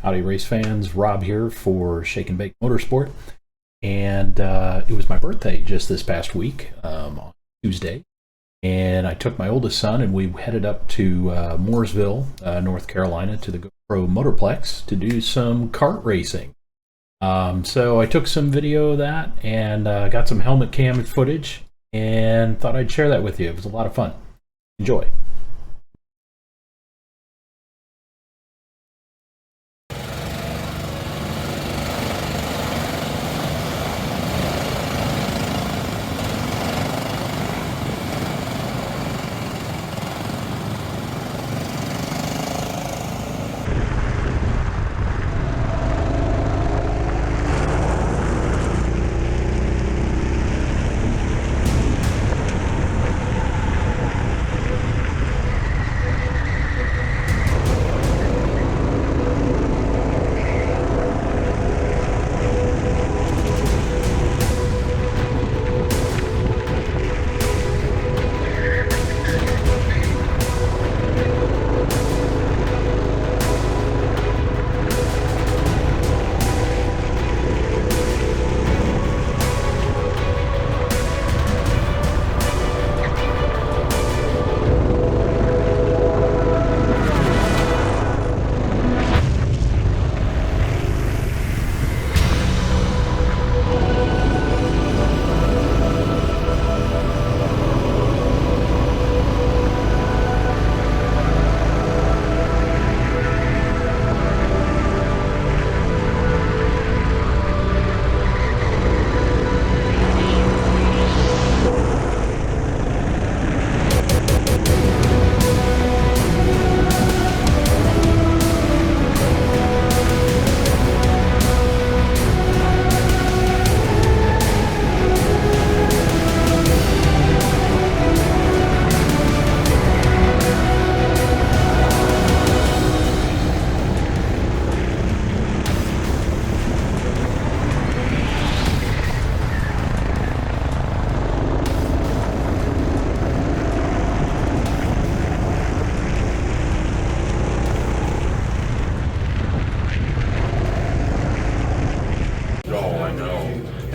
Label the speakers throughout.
Speaker 1: Howdy race fans, Rob here for Shake and Bake Motorsport. And it was my birthday just this past week on Tuesday. And I took my oldest son and we headed up to Mooresville, North Carolina to the GoPro Motorplex to do some kart racing. So I took some video of that and got some helmet cam footage and thought I'd share that with you. It was a lot of fun. Enjoy.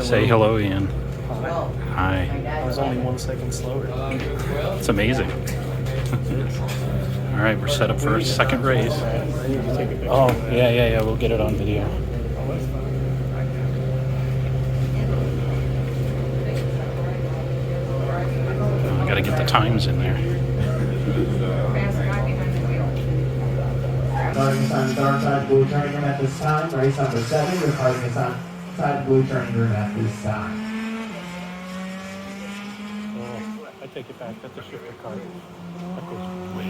Speaker 1: Say hello, Ian. Hi.
Speaker 2: I was only 1 second slower.
Speaker 1: It's amazing. All right, we're set up for our second race. Oh, yeah. We'll get it on video. Oh, I gotta get the times in there.
Speaker 3: Starting us on the dark side blue turning room at this time. Race number 7, departing us on side blue turning room at this time.
Speaker 2: Oh, I take it back. That's a shifter car. That goes way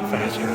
Speaker 2: faster.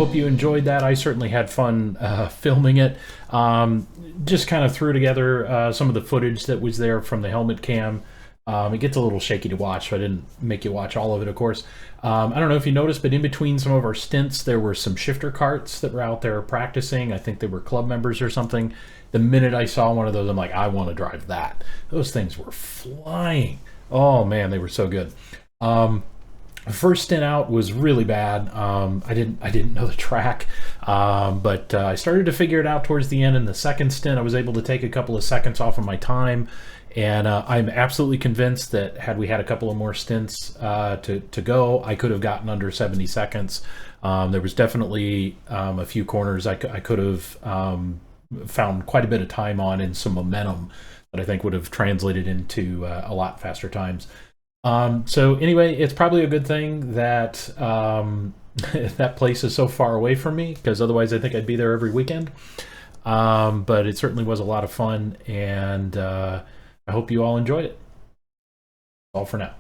Speaker 1: hope you enjoyed that. I certainly had fun filming it. Just kind of threw together some of the footage that was there from the helmet cam. It gets a little shaky to watch, so I didn't make you watch all of it, of course. I don't know if you noticed, but in between some of our stints, there were some shifter carts that were out there practicing. I think they were club members or something. The minute I saw one of those, I'm like, I want to drive that. Those things were flying. Oh man, they were so good. First stint out was really bad. I didn't know the track, but I started to figure it out towards the end. In the second stint, I was able to take a couple of seconds off of my time, and I'm absolutely convinced that had we had a couple of more stints to go, I could have gotten under 70 seconds. There was definitely a few corners I could have found quite a bit of time on, and some momentum that I think would have translated into a lot faster times. So anyway, it's probably a good thing that that place is so far away from me, because otherwise I think I'd be there every weekend. But it certainly was a lot of fun, and I hope you all enjoyed it. All for now.